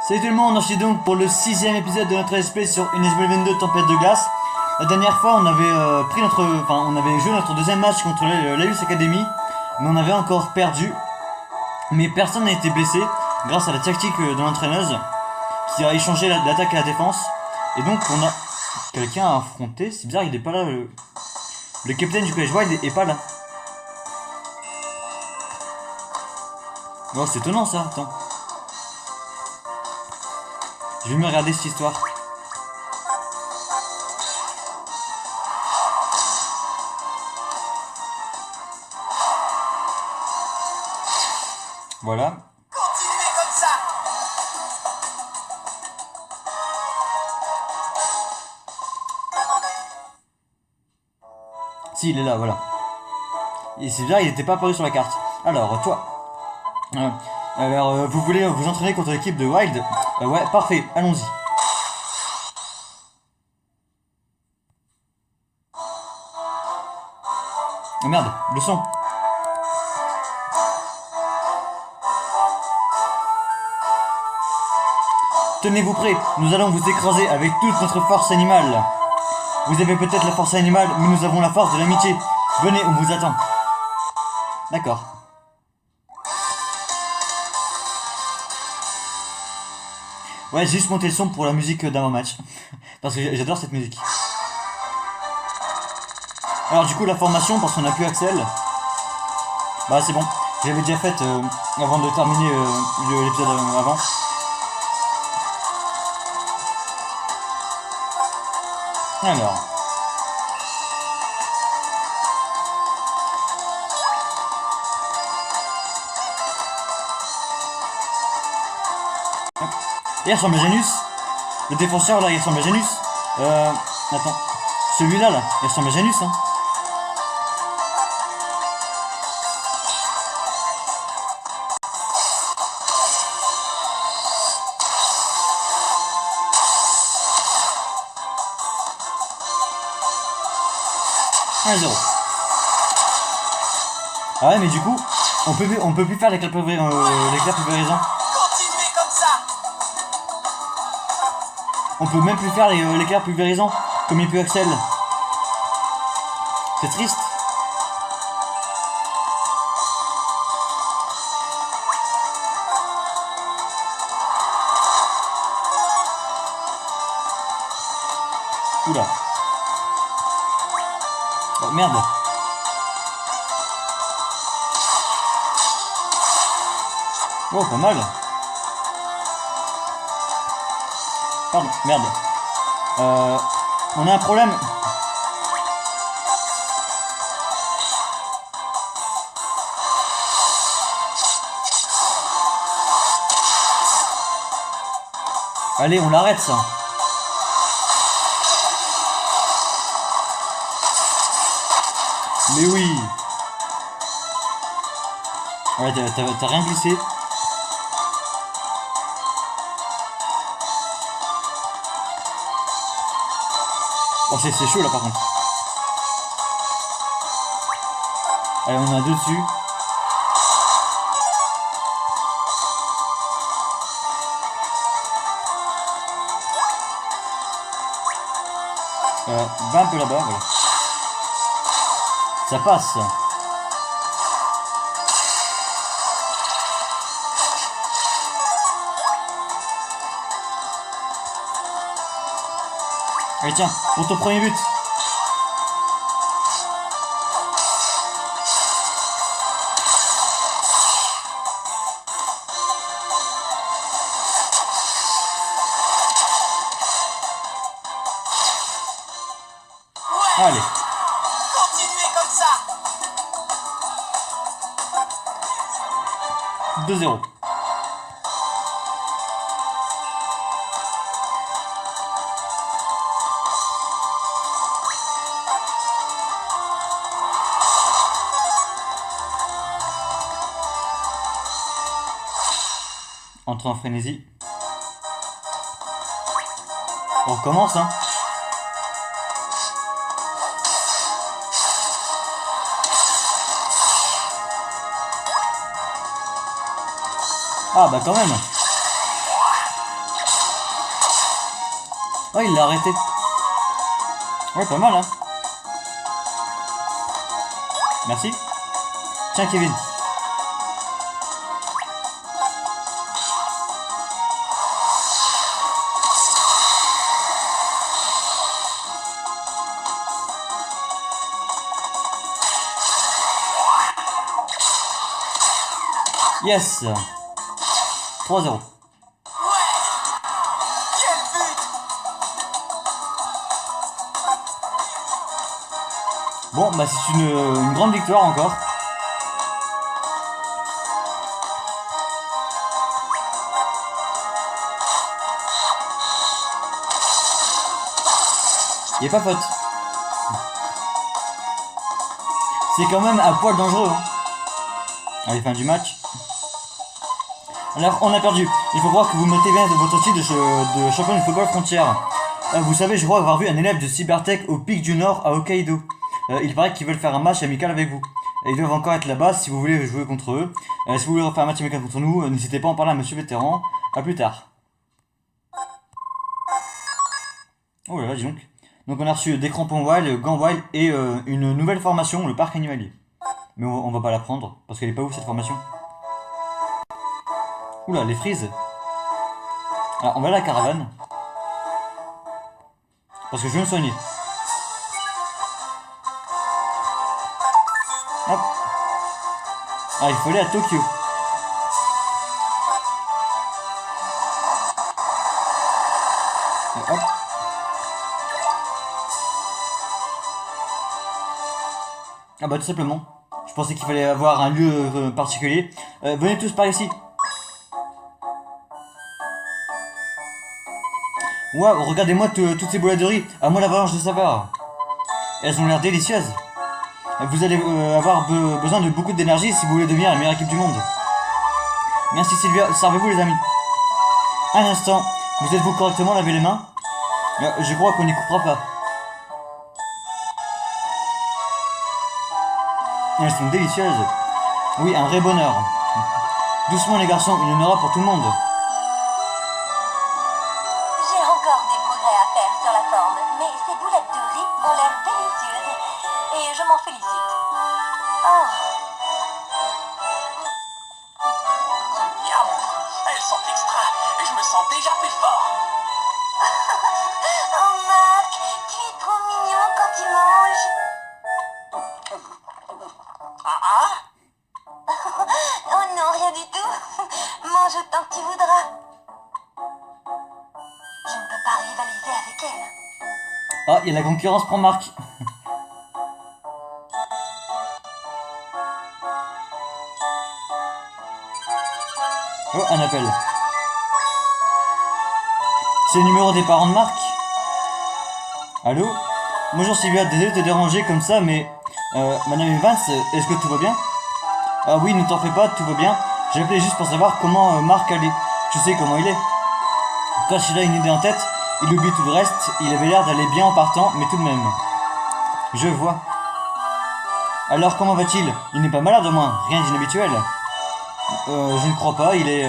Salut tout le monde, on est donc pour le 6ème épisode de notre SP sur Invincible 22 Tempête de Glace. La dernière fois on avait on avait joué notre deuxième match contre l'Aius Academy, mais on avait encore perdu. Mais personne n'a été blessé grâce à la tactique de l'entraîneuse qui a échangé l'attaque et la défense. Et donc on a quelqu'un à affronter, c'est bizarre, il est pas là, le capitaine du collège Wild est pas là. Oh, c'est étonnant ça, attends. Je vais me regarder cette histoire. Voilà. Continuez comme ça. Si, il est là, voilà. Et c'est bizarre, il n'était pas apparu sur la carte. Alors, toi. Vous voulez vous entraîner contre l'équipe de Wild? Ouais, parfait, allons-y. Oh merde, le son. Tenez-vous prêts, nous allons vous écraser avec toute notre force animale. Vous avez peut-être la force animale, mais nous avons la force de l'amitié. Venez, on vous attend. D'accord. Ouais, j'ai juste monté le son pour la musique d'avant-match. Parce que j'adore cette musique. Alors du coup, la formation, parce qu'on a plus Axel. Bah c'est bon, j'avais déjà fait avant de terminer l'épisode avant. Alors. Il ressemble à Janus. Le défenseur là, il ressemble à Janus. Attends. Celui-là là, il ressemble à Janus hein. Un 0. Ah ouais mais du coup, on peut plus faire l'éclair pulvérisant. Continuez comme ça. On peut même plus faire l'éclair pulvérisant comme il peut Axel. C'est triste. Oula. Oh merde. Oh pas mal. Pardon, merde. On a un problème. Allez, on l'arrête ça. Mais oui. Ouais, t'as rien glissé. Oh, c'est chaud là par contre. Allez, on en a deux dessus. Va un peu là-bas, voilà. Ça passe. Allez tiens, pour ton premier but. Ouais. Allez. Continuez comme ça. 2-0. Entre en frénésie. On recommence hein. Ah bah quand même. Oh, il l'a arrêté. Ouais, pas mal, hein. Merci. Tiens, Kevin. Yes. 3-0. Quel but! Bon, bah c'est une grande victoire encore. Il n'y a pas faute. C'est quand même à poil dangereux. Hein. Allez, fin du match. Alors, on a perdu. Il faut croire que vous mettez bien votre titre de champion du football frontière. Vous savez, je crois avoir vu un élève de Cybertech au pic du Nord à Hokkaido. Il paraît qu'ils veulent faire un match amical avec vous. Ils doivent encore être là-bas si vous voulez jouer contre eux. Si vous voulez refaire un match amical contre nous, n'hésitez pas à en parler à Monsieur Vétéran. A plus tard. Oh là là, dis donc. Donc on a reçu des crampons wild, gants wild et une nouvelle formation, le parc animalier. Mais on va pas la prendre, parce qu'elle est pas ouf cette formation. Oula, les frises. Alors on va à la caravane. Parce que je veux me soigner. Hop. Ah, il faut aller à Tokyo. Et hop. Ah bah tout simplement. Je pensais qu'il fallait avoir un lieu particulier. Venez tous par ici. Waouh, regardez-moi toutes ces boulettes de riz. À moi l'avalanche de saveur. Elles ont l'air délicieuses. Vous allez avoir besoin de beaucoup d'énergie si vous voulez devenir la meilleure équipe du monde. Merci Sylvia. Servez-vous les amis. Un instant. Vous êtes-vous correctement lavé les mains? Je crois qu'on n'y coupera pas. Elles sont délicieuses. Oui, un vrai bonheur. Doucement les garçons, il y en aura pour tout le monde. J'ai encore des progrès à faire sur la forme, mais ces boulettes de riz ont l'air délicieuses et je m'en félicite. Oh, Miam! Elles sont extra et je me sens déjà plus fort. oh Marc, tu es trop mignon quand tu manges. Oh non, rien du tout. Mange autant que tu voudras. Je ne peux pas rivaliser avec elle. Ah, il y a la concurrence prend Marc. Oh, un appel. C'est le numéro des parents de Marc. Allô? Bonjour Sylvia, désolé de te déranger comme ça, mais... Madame Evans, est-ce que tout va bien? Ah oui, ne t'en fais pas, tout va bien. J'ai appelé juste pour savoir comment Marc allait. Tu sais comment il est. Quand il a une idée en tête, il oublie tout le reste. Il avait l'air d'aller bien en partant, mais tout de même. Je vois. Alors comment va-t-il? Il n'est pas malade au moins, rien d'inhabituel. Je ne crois pas, il est...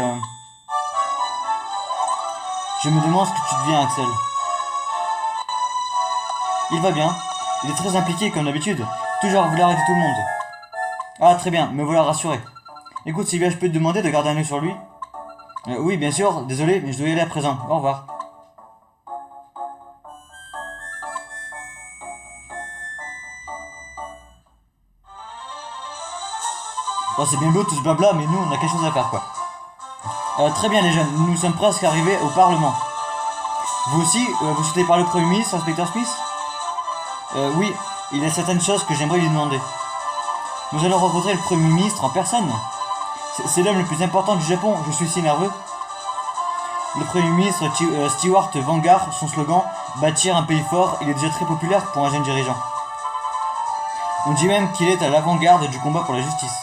Je me demande ce que tu deviens, Axel. Il va bien. Il est très impliqué comme d'habitude. Toujours à vouloir aider tout le monde. Ah très bien, me voilà rassuré. Écoute Sylvia, je peux te demander de garder un œil sur lui? Oui bien sûr, désolé, mais je dois y aller à présent. Au revoir. Bon, c'est bien beau tout ce blabla, mais nous on a quelque chose à faire quoi. Très bien les jeunes, nous sommes presque arrivés au Parlement. Vous aussi, vous souhaitez parler au Premier ministre, inspecteur Smith? Oui, il y a certaines choses que j'aimerais lui demander. Nous allons rencontrer le Premier ministre en personne. C'est l'homme le plus important du Japon, je suis si nerveux. Le Premier ministre Stewart Vanguard, son slogan « Bâtir un pays fort », il est déjà très populaire pour un jeune dirigeant. On dit même qu'il est à l'avant-garde du combat pour la justice.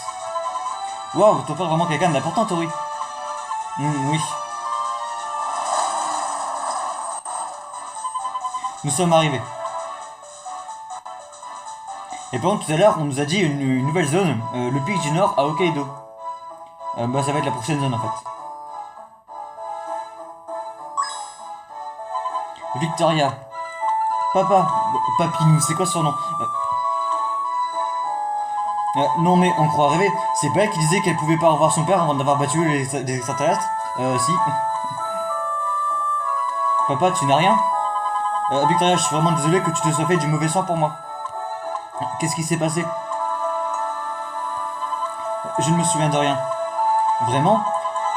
Waouh, ton père est vraiment quelqu'un d'important, Tori. Oui. Nous sommes arrivés. Et par contre, tout à l'heure, on nous a dit une nouvelle zone, le pic du Nord à Hokkaido. Bah, ça va être la prochaine zone en fait. Victoria. Papa. Papinou, c'est quoi son nom? Non mais on croit rêver. C'est pas elle qui disait qu'elle pouvait pas revoir son père avant d'avoir battu les extraterrestres? Si. Papa, tu n'as rien? Victoria, je suis vraiment désolé que tu te sois fait du mauvais sang pour moi. Qu'est-ce qui s'est passé? Je ne me souviens de rien. Vraiment?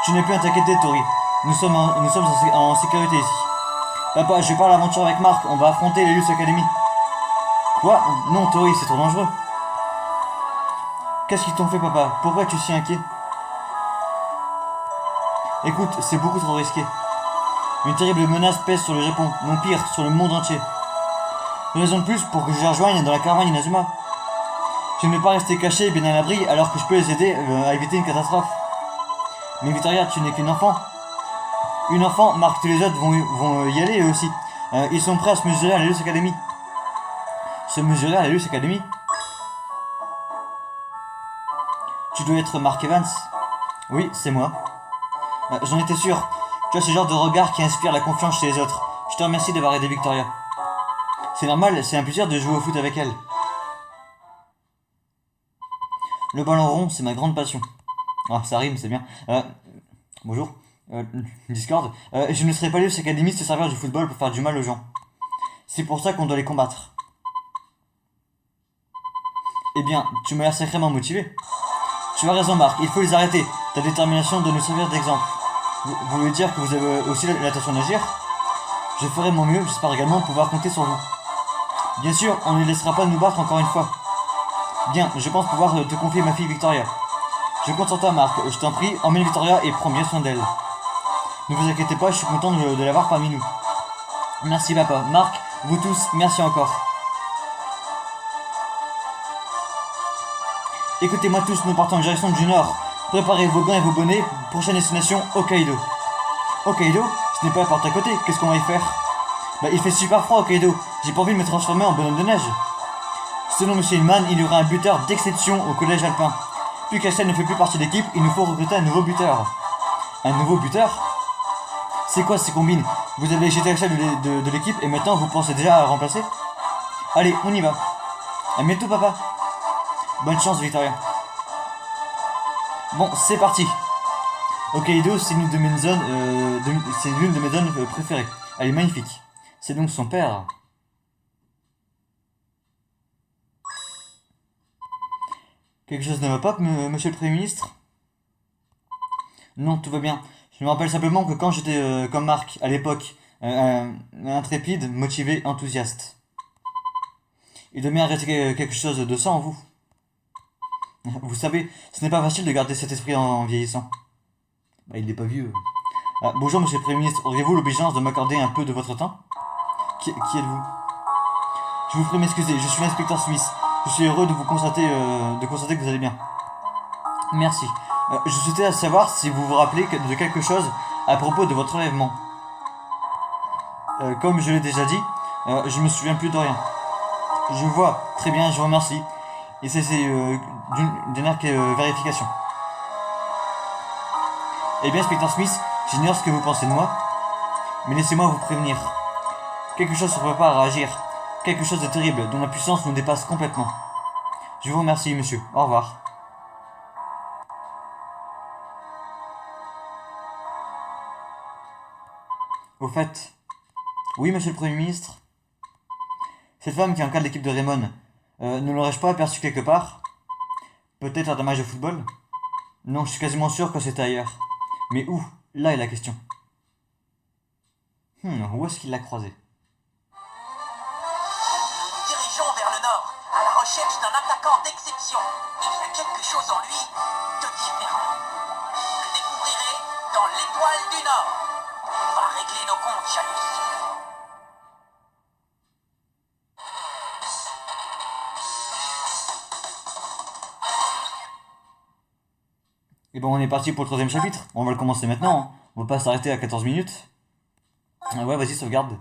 Tu n'es plus à t'inquiéter, Tori. Nous sommes en sécurité ici. Papa, je pars à l'aventure avec Marc. On va affronter les Luce Academy. Quoi? Non, Tori, c'est trop dangereux. Qu'est-ce qu'ils t'ont fait, papa? Pourquoi tu es si inquiet? Écoute, c'est beaucoup trop risqué. Une terrible menace pèse sur le Japon, non pire, sur le monde entier. Une raison de plus pour que je les rejoigne dans la caravane Inazuma. Je ne vais pas rester caché et bien à l'abri alors que je peux les aider à éviter une catastrophe. Mais Victoria, tu n'es qu'une enfant. Une enfant, Marc, tous les autres vont y aller eux aussi. Ils sont prêts à se mesurer à la Luce Academy. Se mesurer à la Luce Academy? Tu dois être Mark Evans. Oui, c'est moi. J'en étais sûr. Tu as ce genre de regard qui inspire la confiance chez les autres. Je te remercie d'avoir aidé Victoria. C'est normal, c'est un plaisir de jouer au foot avec elle. Le ballon rond, c'est ma grande passion. Ah, ça rime, c'est bien. Bonjour. Discord. Je ne serais pas Luce Academy se servir du football pour faire du mal aux gens. C'est pour ça qu'on doit les combattre. Eh bien, tu m'as l'air sacrément motivé. Tu as raison, Marc, il faut les arrêter. Ta détermination doit nous servir d'exemple. Vous voulez dire que vous avez aussi l'intention d'agir? Je ferai mon mieux, j'espère également pouvoir compter sur vous. Bien sûr, on ne les laissera pas nous battre encore une fois. Bien, je pense pouvoir te confier ma fille Victoria. Je compte sur toi, Marc, je t'en prie, emmène Victoria et prends bien soin d'elle. Ne vous inquiétez pas, je suis content de l'avoir parmi nous. Merci, papa. Marc, vous tous, merci encore. Écoutez-moi tous, nous partons en direction du nord. Préparez vos gants et vos bonnets. Prochaine destination, Hokkaido. Hokkaido? Ce n'est pas la porte à côté, qu'est-ce qu'on va y faire? Bah, il fait super froid, Hokkaido. J'ai pas envie de me transformer en bonhomme de neige. Selon M. Hillman, il y aura un buteur d'exception au collège alpin. Vu qu'Axel ne fait plus partie de l'équipe, il nous faut recruter un nouveau buteur. Un nouveau buteur? C'est quoi ces combines? Vous avez jeté Axel de l'équipe et maintenant vous pensez déjà à le remplacer? Allez, on y va. À bientôt, papa. Bonne chance, Victoria. Bon, c'est parti. Hokkaido, c'est l'une de mes zones préférées. Elle est magnifique. C'est donc son père. Quelque chose ne va pas, monsieur le Premier ministre? Non, tout va bien. Je me rappelle simplement que quand j'étais comme Marc, à l'époque, intrépide, motivé, enthousiaste. Il doit bien rester quelque chose de ça en vous. Vous savez, ce n'est pas facile de garder cet esprit en vieillissant. Bah, il n'est pas vieux. Bonjour, monsieur le Premier ministre. Auriez-vous l'obligeance de m'accorder un peu de votre temps? Qui êtes-vous? Je vous prie m'excuser, je suis l'inspecteur Smith. Je suis heureux de constater que vous allez bien. Merci. Je souhaitais savoir si vous vous rappelez de quelque chose à propos de votre enlèvement. Comme je l'ai déjà dit, je me souviens plus de rien. Je vois. Très bien, je vous remercie. Et c'est d'une dernière vérification. Eh bien, inspecteur Smith, j'ignore ce que vous pensez de moi, mais laissez-moi vous prévenir. Quelque chose se prépare à agir. Quelque chose de terrible, dont la puissance nous dépasse complètement. Je vous remercie, monsieur. Au revoir. Au fait... Oui, monsieur le Premier ministre? Cette femme qui encadre l'équipe de Raymond, ne l'aurais-je pas aperçue quelque part? Peut-être à un match de football? Non, je suis quasiment sûr que c'était ailleurs. Mais où? Là est la question. Où est-ce qu'il l'a croisée? Dirigeons vers le nord, à la recherche d'un attaquant d'exception. Il y a quelque chose en lui de différent. Vous le découvrirez dans l'Étoile du Nord. On va régler nos comptes, Janus. Et bon, on est parti pour le 3ème chapitre. On va le commencer maintenant. Hein. On va pas s'arrêter à 14 minutes. Ouais, vas-y, sauvegarde.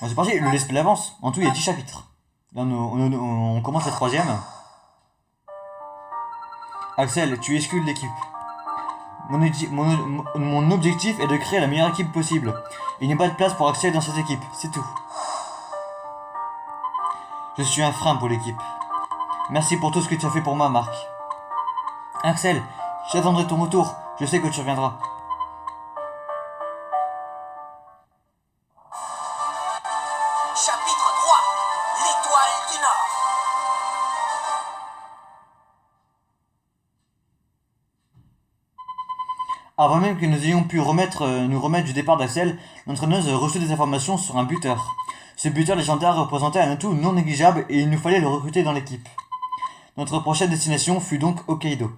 Bon, c'est parti, le let's play avance. En tout, il y a 10 chapitres. Là, on commence le 3ème. Axel, tu exclues l'équipe. Mon objectif est de créer la meilleure équipe possible. Il n'y a pas de place pour Axel dans cette équipe, c'est tout. Je suis un frein pour l'équipe. Merci pour tout ce que tu as fait pour moi, Marc. Axel, j'attendrai ton retour. Je sais que tu reviendras. Chapitre 3. L'étoile du Nord. Avant même que nous ayons pu nous remettre du départ d'Axel, l'entraîneuse reçut des informations sur un buteur. Ce buteur légendaire représentait un atout non négligeable et il nous fallait le recruter dans l'équipe. Notre prochaine destination fut donc Hokkaido.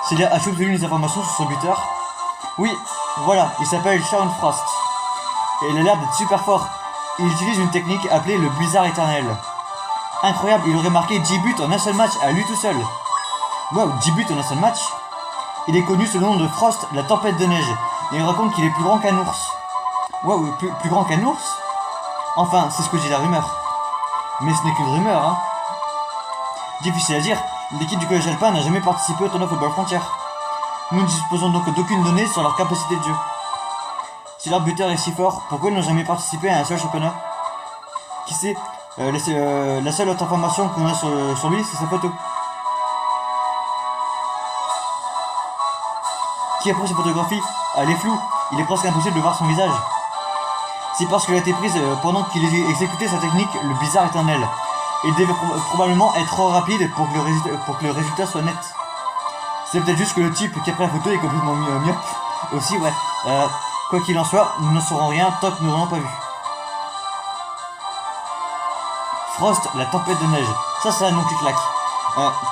Célia a-t-il obtenu des informations sur son buteur? Oui, voilà, il s'appelle Sharon Frost. Et il a l'air d'être super fort. Il utilise une technique appelée le blizzard éternel. Incroyable, il aurait marqué 10 buts en un seul match à lui tout seul. Wow, 10 buts en un seul match. Il est connu sous le nom de Frost, la tempête de neige. Et il raconte qu'il est plus grand qu'un ours. Wow, plus grand qu'un ours? Enfin, c'est ce que dit la rumeur. Mais ce n'est qu'une rumeur, hein. Difficile à dire, l'équipe du collège alpin n'a jamais participé au tournoi Football Frontier. Nous ne disposons donc d'aucune donnée sur leur capacité de jeu. Si leur buteur est si fort, pourquoi ils n'ont jamais participé à un seul championnat? Qui sait, la seule autre information qu'on a sur lui, c'est sa photo. Qui a pris cette photographie? Elle est floue, il est presque impossible de voir son visage. C'est parce qu'elle a été prise pendant qu'il exécutait sa technique, le blizzard éternel. Il devait probablement être trop rapide pour que le résultat soit net. C'est peut-être juste que le type qui a pris la photo est complètement myope. Aussi, ouais. Quoi qu'il en soit, nous n'en saurons rien tant que nous n'en avons pas vu. Frost, la tempête de neige. Ça, c'est un nom qui claque.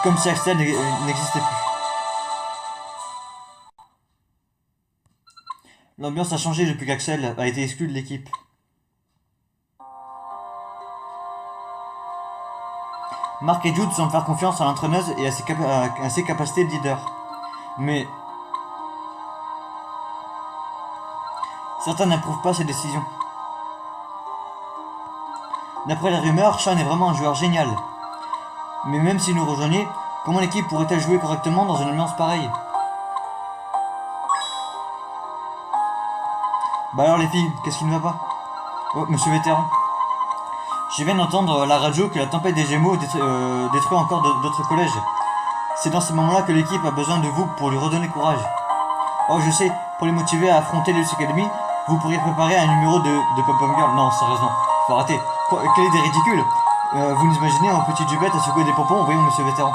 Comme si Axel n'existait plus. L'ambiance a changé depuis qu'Axel a été exclu de l'équipe. Marc et Jude semblent faire confiance à l'entraîneuse et à ses capacités de leader. Mais certains n'approuvent pas ses décisions. D'après les rumeurs, Sean est vraiment un joueur génial. Mais même s'il nous rejoignait, comment l'équipe pourrait-elle jouer correctement dans une ambiance pareille? Bah alors les filles, qu'est-ce qui ne va pas? Oh, monsieur vétéran. Je viens d'entendre à la radio que la tempête des Gémeaux détruit encore d'autres collèges. C'est dans ces moments-là que l'équipe a besoin de vous pour lui redonner courage. Oh, je sais, pour les motiver à affronter les Academy, vous pourriez préparer un numéro de Pop-Up Girl. Non, sérieusement, faut arrêter. Quelle idée ridicule. Vous nous imaginez en petite jupette à secouer des pompons, voyons monsieur vétéran.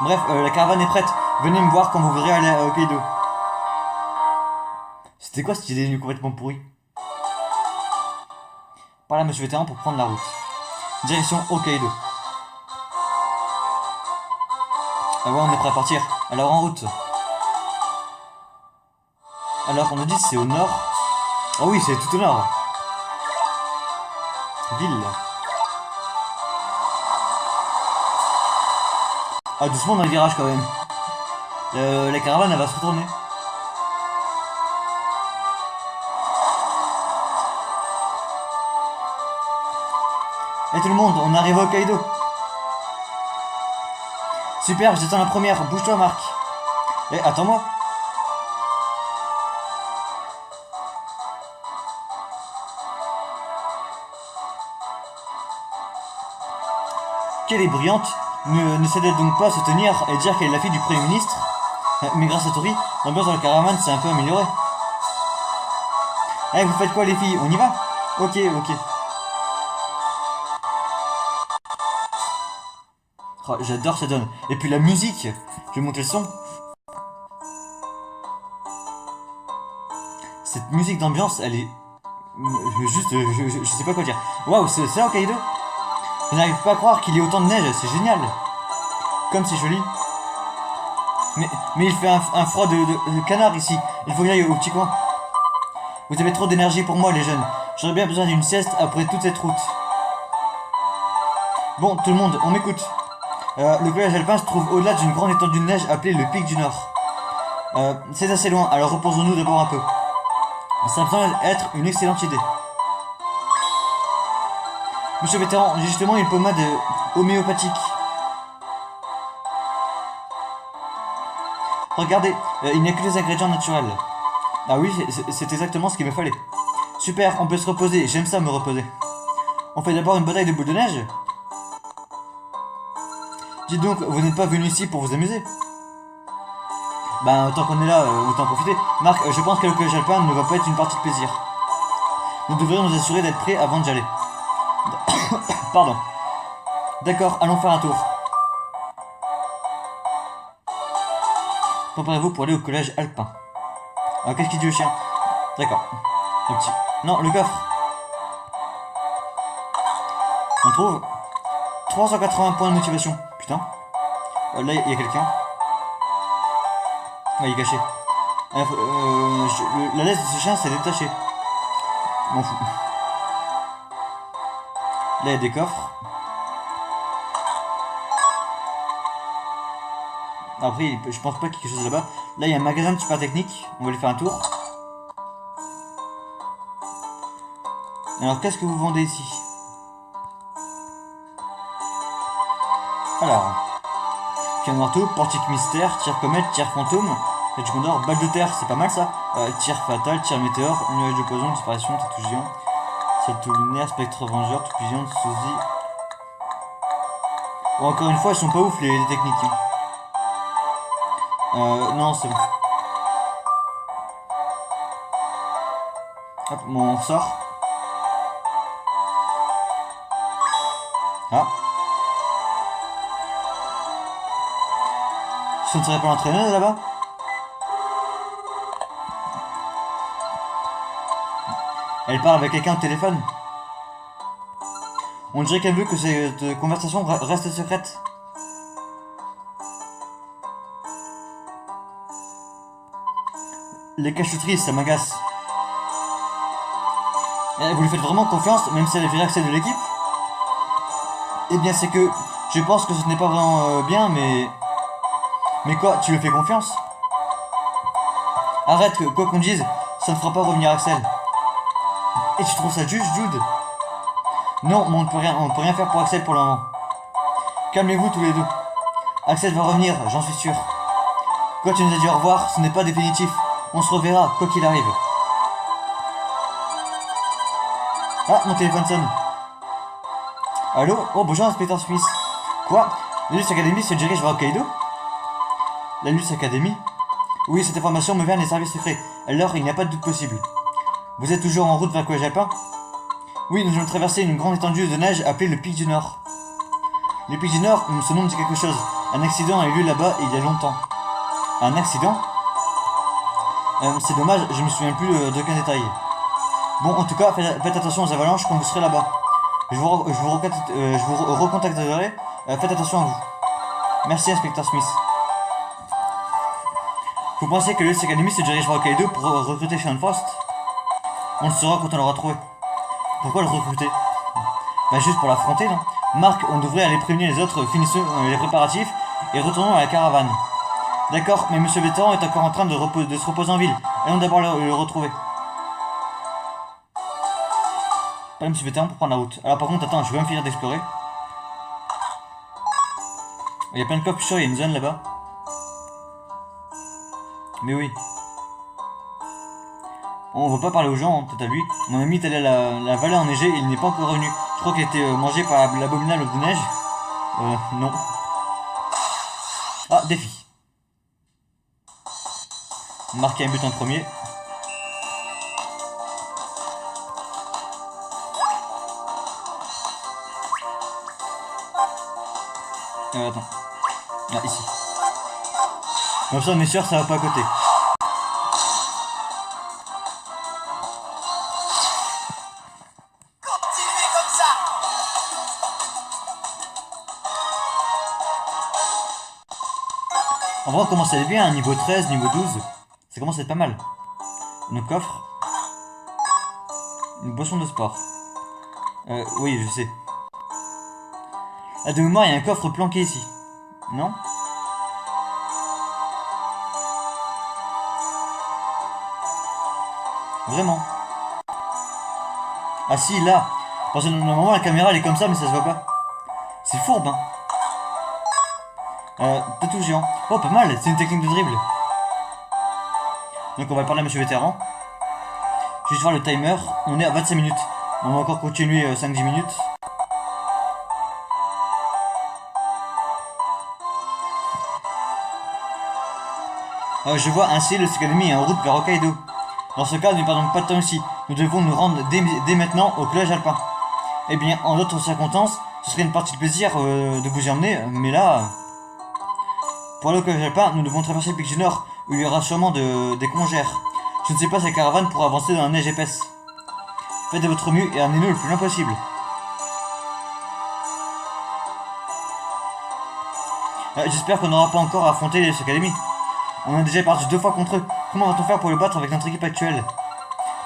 Bref, la caravane est prête. Venez me voir quand vous verrez aller à Hokkaido. C'était quoi cette idée complètement pourrie? Par là, monsieur vétéran, pour prendre la route. Direction Hokkaido. Ah ouais, on est prêt à partir. Alors en route. Alors on nous dit c'est au nord. Ah oui, c'est tout au nord. Ville. Ah, doucement dans les virages quand même. La caravane elle va se retourner. Et tout le monde, on arrive à Hokkaido. Super, j'attends la première. Bouge-toi, Marc. Eh, attends-moi. Qu'elle est brillante. Ne cédait donc pas à se tenir et dire qu'elle est la fille du Premier ministre. Mais grâce à Tori, l'ambiance dans la caravane s'est un peu améliorée. Eh, vous faites quoi les filles? On y va? Ok. Oh, j'adore cette zone. Et puis la musique. Je vais monter le son. Cette musique d'ambiance, elle est... Juste, je sais pas quoi dire. Waouh, c'est ça Hokkaido? Je n'arrive pas à croire qu'il y ait autant de neige, c'est génial. Comme c'est joli. Mais il fait un froid de canard ici. Il faut que j'aille au petit coin. Vous avez trop d'énergie pour moi les jeunes. J'aurais bien besoin d'une sieste après toute cette route. Bon, tout le monde, on m'écoute. Le collège alpin se trouve au-delà d'une grande étendue de neige appelée le pic du Nord. C'est assez loin, alors reposons-nous d'abord un peu. Ça me semble être une excellente idée. Monsieur Vétéran, j'ai justement une pommade homéopathique. Regardez, il n'y a que des ingrédients naturels. Ah oui, c'est exactement ce qu'il me fallait. Super, on peut se reposer, j'aime ça me reposer. On fait d'abord une bataille de boules de neige. Dites donc, vous n'êtes pas venu ici pour vous amuser? Ben, tant qu'on est là, autant profiter. Marc, je pense que le collège alpin ne va pas être une partie de plaisir. Nous devrions nous assurer d'être prêts avant d'y aller. Pardon. D'accord, allons faire un tour. Préparez-vous pour aller au collège alpin. Alors, qu'est-ce qu'il dit le chien? D'accord. Le petit. Non, le coffre. On trouve 380 points de motivation. Putain. Là, il y a quelqu'un. Ah, il est caché. La laisse de ce chien s'est détachée. M'en fous. Là, il y a des coffres. Après, je pense pas qu'il y ait quelque chose là-bas. Là, il y a un magasin de super technique. On va aller faire un tour. Alors, qu'est-ce que vous vendez ici? Alors, piano marteau, portique mystère, tir comète, tir fantôme, flèche condor, balle de terre, c'est pas mal ça. Tir fatal, tir météore, nuage de poison, disparition, tatou géant, salto lunaire, spectre vengeur, toupigeon, sosie. Bon, encore une fois, elles sont pas ouf les techniques. Hein. Non, c'est bon. Hop, bon, on sort. Ah. Ce ne serait pas l'entraîneuse là-bas? Elle parle avec quelqu'un au téléphone. On dirait qu'elle veut que cette conversation reste secrète. Les cacheteries, ça m'agace. Vous lui faites vraiment confiance, même si elle est virée de l'équipe? Eh bien, c'est que je pense que ce n'est pas vraiment bien, mais... Mais quoi, tu lui fais confiance? Arrête, quoi qu'on dise, ça ne fera pas revenir Axel. Et tu trouves ça juste, Jude? Non, mais on ne peut rien faire pour Axel pour le moment. Calmez-vous tous les deux. Axel va revenir, j'en suis sûr. Quoi, tu nous as dit au revoir, ce n'est pas définitif. On se reverra, quoi qu'il arrive. Ah, mon téléphone sonne. Allô? Oh, bonjour, inspecteur Smith. Quoi? La Luce Academy se dirige vers Hokkaido? La Luce Academy? Oui, cette information me vient des services secrets. Alors, il n'y a pas de doute possible. Vous êtes toujours en route vers le collège alpin? Oui, nous allons traverser une grande étendue de neige appelée le Pic du Nord. Le Pic du Nord, ce nom me dit quelque chose. Un accident a eu lieu là-bas il y a longtemps. Un accident? C'est dommage, je me souviens plus d'aucun détail. Bon, en tout cas, faites attention aux avalanches quand vous serez là-bas. Je vous recontacterai. Faites attention à vous. Merci, inspecteur Smith. Vous pensez que le Academy se dirige vers Hokkaido pour recruter Sean Frost? On le saura quand on l'aura trouvé. Pourquoi le recruter? Bah juste pour l'affronter, non? Marc, on devrait aller prévenir les autres, finissons les préparatifs et retournons à la caravane. D'accord, mais Monsieur Vétéran est encore en train de se reposer en ville. Allons d'abord le retrouver. Pas Monsieur Vétéran pour prendre la route. Alors par contre, attends, je vais même finir d'explorer. Il y a plein de coffres, je suis sûr, il y a une zone là-bas. Mais oui. On va pas parler aux gens, hein, peut-être à lui. Mon ami est allé à la vallée enneigée et il n'est pas encore revenu. Je crois qu'il a été mangé par l'abominable de neige. Non. Ah, défi. Marquer un but en premier. Attends. Ah, ici. Comme ça, on est sûr, ça va pas à côté. Continuez comme ça. En vrai, on commence à aller bien, niveau 13, niveau 12. Ça commence à être pas mal. Nos coffres. Une boisson de sport. Oui, je sais. Ah, de mémoire, il y a un coffre planqué ici. Non? Vraiment? Ah si, là. Parce que normalement la caméra elle est comme ça mais ça se voit pas. C'est fourbe hein. Tatou géant. Oh pas mal, c'est une technique de dribble. Donc on va parler à monsieur vétéran. Juste voir le timer, on est à 25 minutes. On va encore continuer 5-10 minutes. Je vois ainsi le Academy est en route vers Hokkaido. Dans ce cas, nous ne perdons pas de temps ici. Nous devons nous rendre dès maintenant au collège alpin. Eh bien, en d'autres circonstances, ce serait une partie de plaisir de vous y emmener, mais là... Pour aller au collège alpin, nous devons traverser le pic du Nord, où il y aura sûrement des congères. Je ne sais pas si la caravane pourra avancer dans la neige épaisse. Faites de votre mieux et amenez-nous le plus loin possible. J'espère qu'on n'aura pas encore à affronter les Academy. On a déjà perdu 2 fois contre eux. Comment va-t-on faire pour le battre avec notre équipe actuelle?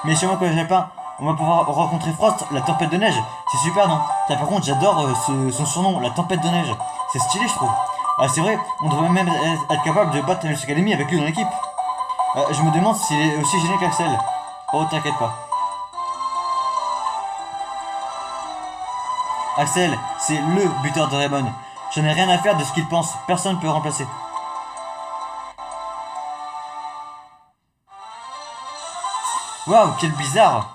Mais sûrement que j'ai pas, on va pouvoir rencontrer Frost, la tempête de neige. C'est super, non? Par contre, j'adore son surnom, la tempête de neige. C'est stylé, je trouve. C'est vrai, on devrait même être capable de battre les Academy avec lui dans l'équipe. Je me demande s'il est aussi génial qu'Axel. Oh, t'inquiète pas. Axel, c'est LE buteur de Raymond. Je n'ai rien à faire de ce qu'il pense. Personne ne peut le remplacer. Waouh, quel bizarre.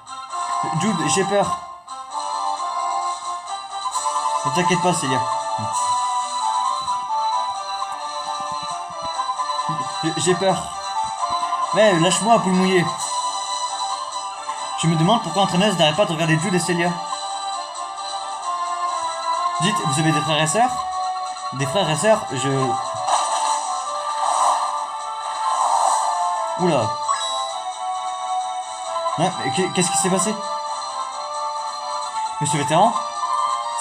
Jude, j'ai peur. Ne t'inquiète pas, Célia. J'ai peur. Mais lâche-moi, poule mouillée. Je me demande pourquoi l'entraîneuse n'arrête pas de regarder Jude et Célia. Dites, vous avez des frères et sœurs? Des frères et sœurs, Oula. Non, qu'est-ce qui s'est passé? Monsieur vétéran?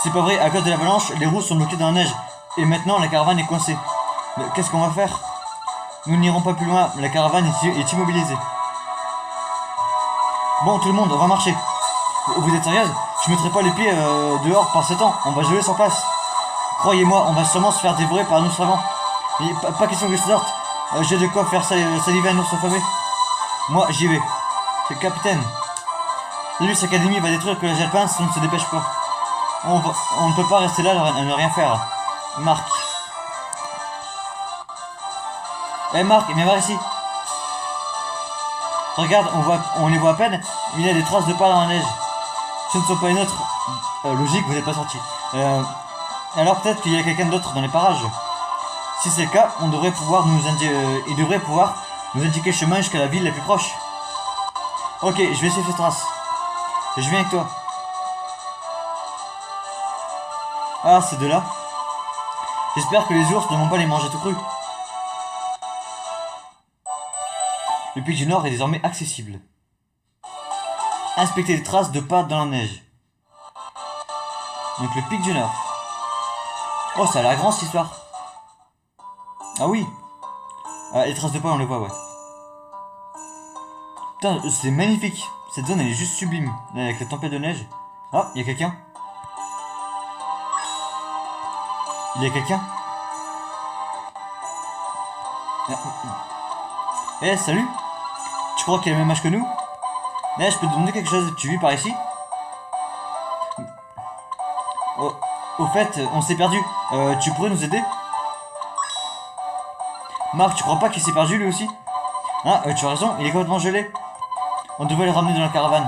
C'est pas vrai, à cause de l'avalanche, les roues sont bloquées dans la neige. Et maintenant, la caravane est coincée. Qu'est-ce qu'on va faire? Nous n'irons pas plus loin, la caravane est immobilisée. Bon, tout le monde, on va marcher. Vous êtes sérieuse? Je mettrai pas les pieds dehors par ce temps, on va geler sur place. Croyez-moi, on va sûrement se faire dévorer par un ours avant. Pas question que je sorte. J'ai de quoi faire saliver un ours affamé. Moi, j'y vais. C'est le capitaine. L'Elus Academy va détruire le collège alpin si on ne se dépêche pas. On ne peut pas rester là à ne rien faire. Marc. Marc, viens voir ici. Regarde, on les voit à peine, mais il y a des traces de pas dans la neige. Ce ne sont pas les nôtres. Logique, vous n'êtes pas sorti. Alors peut-être qu'il y a quelqu'un d'autre dans les parages. Si c'est le cas, il devrait pouvoir nous indiquer le chemin jusqu'à la ville la plus proche. Ok, je vais suivre ces traces. Je viens avec toi. Ah, c'est de là. J'espère que les ours ne vont pas les manger tout cru. Le pic du Nord est désormais accessible. Inspectez les traces de pas dans la neige. Donc le pic du Nord. Oh, ça a l'air grand cette histoire. Ah oui. Les traces de pas, on les voit, ouais. Putain, c'est magnifique. Cette zone, elle est juste sublime. Avec la tempête de neige. Ah, il y a quelqu'un. Il y a quelqu'un. Salut. Tu crois qu'il a le même âge que nous? Je peux te demander quelque chose. Tu vis par ici? Au fait, on s'est perdu. Tu pourrais nous aider? Marc, tu crois pas qu'il s'est perdu lui aussi? Ah, tu as raison, il est complètement gelé. On devrait le ramener dans la caravane.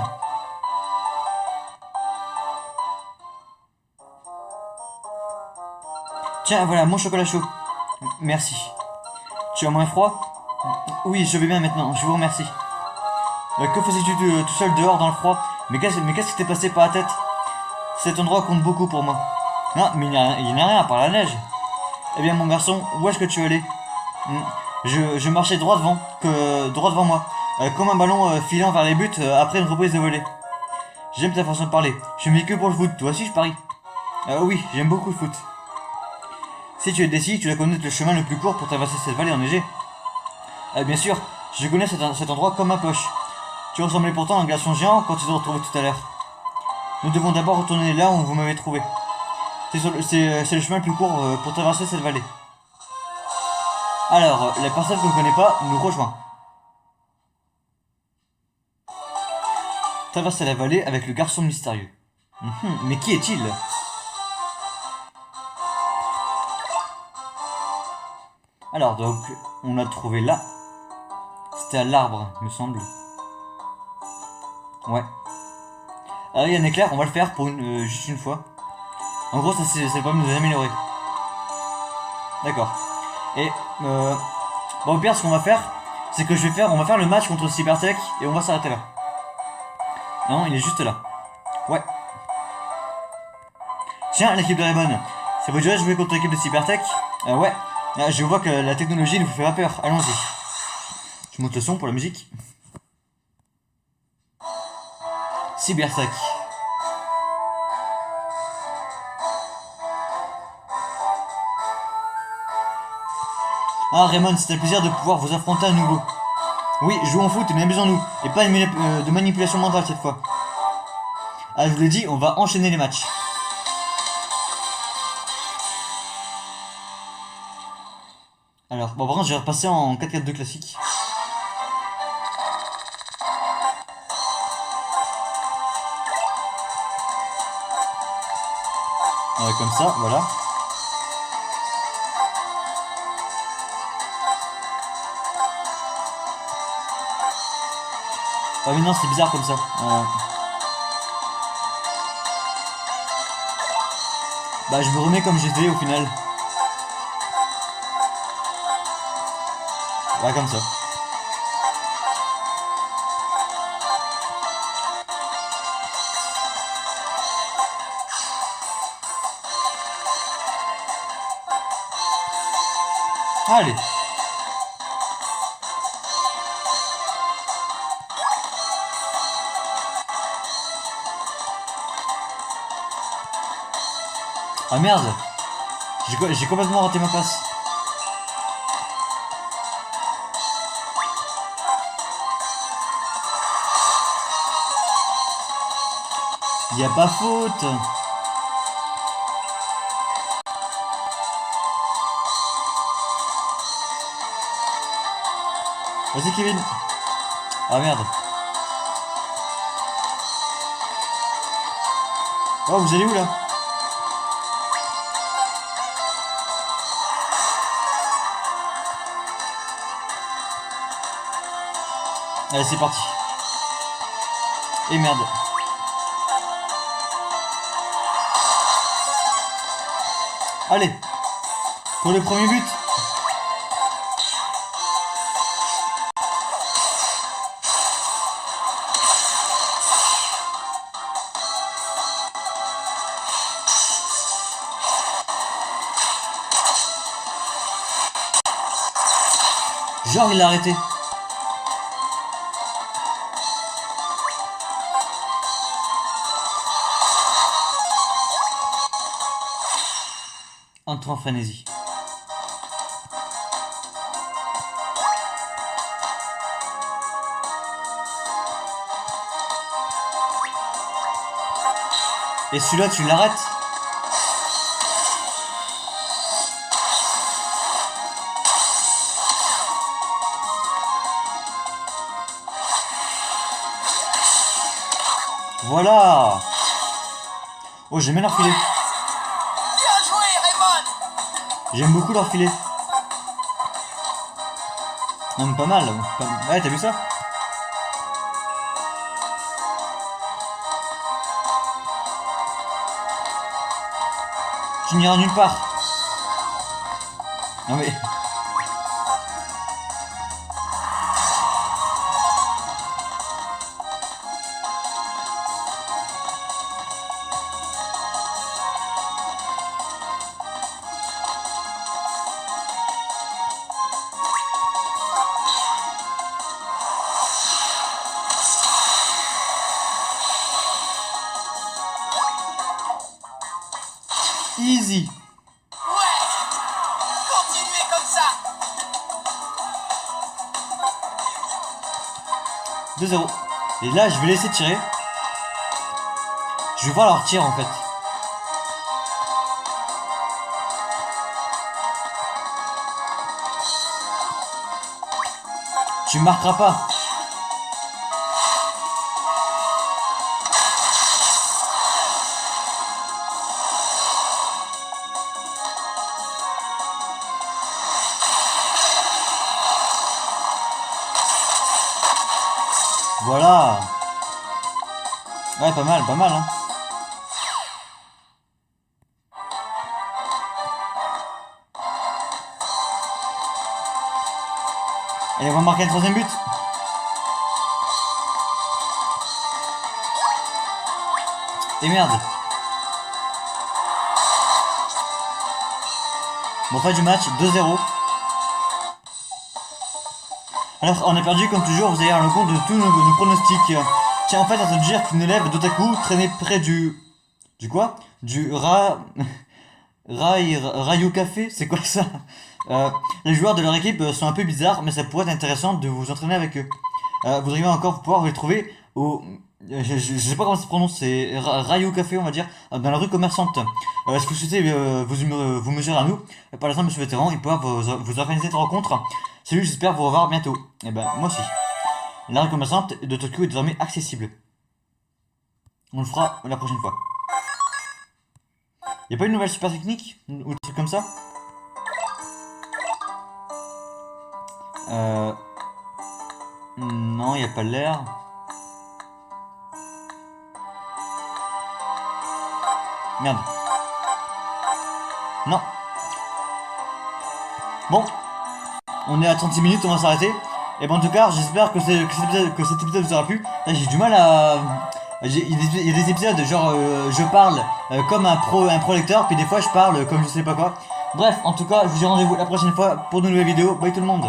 Tiens, voilà, mon chocolat chaud. Merci. Tu as moins froid? Oui, je vais bien maintenant, je vous remercie. Que faisais-tu tout seul dehors dans le froid? Mais qu'est-ce qui t'est passé par la tête? Cet endroit compte beaucoup pour moi. Non, mais il n'y a rien à part la neige. Eh bien, mon garçon, où est-ce que tu allais? Je marchais droit devant moi, comme un ballon filant vers les buts après une reprise de volée. J'aime ta façon de parler. Je me dis que pour le foot, toi aussi je parie. Oui, j'aime beaucoup le foot. Si tu es d'ici, tu dois connaître le chemin le plus court pour traverser cette vallée enneigée. Bien sûr, je connais cet endroit comme ma poche. Tu ressemblais pourtant à un garçon géant quand tu t'es retrouvé tout à l'heure. Nous devons d'abord retourner là où vous m'avez trouvé. C'est le chemin le plus court pour traverser cette vallée. Alors, la personne qu'on ne connaît pas nous rejoint. Traverser la vallée avec le garçon mystérieux. Mais qui est-il? Alors donc, on l'a trouvé là. C'était à l'arbre, me semble. Ouais. Ah oui, un éclair, on va le faire pour juste une fois. En gros, ça c'est le problème de l'améliorer. D'accord. Et bon, au pire, ce qu'on va faire, c'est que on va faire le match contre Cybertech et on va s'arrêter là. Non, il est juste là. Ouais. Tiens, l'équipe de Raybon, ça vous dirait de jouer contre l'équipe de Cybertech? Ouais. Là, je vois que la technologie ne vous fait pas peur. Allons-y. Je monte le son pour la musique. Cybertech. Ah Raymond, c'est un plaisir de pouvoir vous affronter à nouveau. Oui, jouons au foot, mais amusons-nous. Et pas de manipulation mentale cette fois. Ah, je vous l'ai dit, on va enchaîner les matchs. Alors, bon, par contre, je vais repasser en 4-4-2 classique. Ouais, comme ça, voilà. Ah mais non, c'est bizarre comme ça. Bah, je me remets comme j'étais au final. Ouais, comme ça. Allez. Ah merde. J'ai complètement raté ma passe. Y a pas faute. Vas-y Kevin. Ah merde. Oh, vous allez où là? Allez, c'est parti. Et merde. Allez. Pour le premier but. Genre, il l'a arrêté. Entre en frénésie. Et celui-là, tu l'arrêtes? Voilà. Oh, j'aime bien leur filet. Bien joué, Raymond. J'aime beaucoup leur filet. Non, mais pas mal. Ouais, t'as vu ça? Tu n'iras nulle part. Non mais... Easy. Ouais. Continuez comme ça. 2-0. Et là, je vais laisser tirer. Je vais voir leur tir en fait. Tu marqueras pas. Voilà. Ouais, pas mal, hein. Et on va marquer un troisième but. Et merde. Bon, fin du match, 2-0. Alors, on a perdu comme toujours, vous allez rendre compte de tous nos pronostics. Tiens, en fait, à te dire qu'une élève d'Otaku traînait près du... Du quoi? Du Rayu Café, c'est quoi ça? Les joueurs de leur équipe sont un peu bizarres, mais ça pourrait être intéressant de vous entraîner avec eux. Vous devriez encore pouvoir vous les trouver au... je sais pas comment ça se prononce, c'est Rayu Café, on va dire, dans la rue commerçante. Est-ce que vous souhaitez vous mesurer à nous? Par exemple, monsieur vétéran, il pourra vous organiser une rencontre. Salut, j'espère vous revoir bientôt. Et ben, moi aussi. La rue commerçante de Tokyo est désormais accessible. On le fera la prochaine fois. Y'a pas une nouvelle super technique? Ou des trucs comme ça? Non, y'a pas l'air. Merde. Non. Bon. On est à 36 minutes, on va s'arrêter. Et bon, en tout cas, j'espère que cet épisode vous aura plu. Là, j'ai du mal à... Il y a des épisodes, genre, je parle comme un pro lecteur, puis des fois, je parle comme je sais pas quoi. Bref, en tout cas, je vous dis rendez-vous la prochaine fois pour de nouvelles vidéos. Bye tout le monde.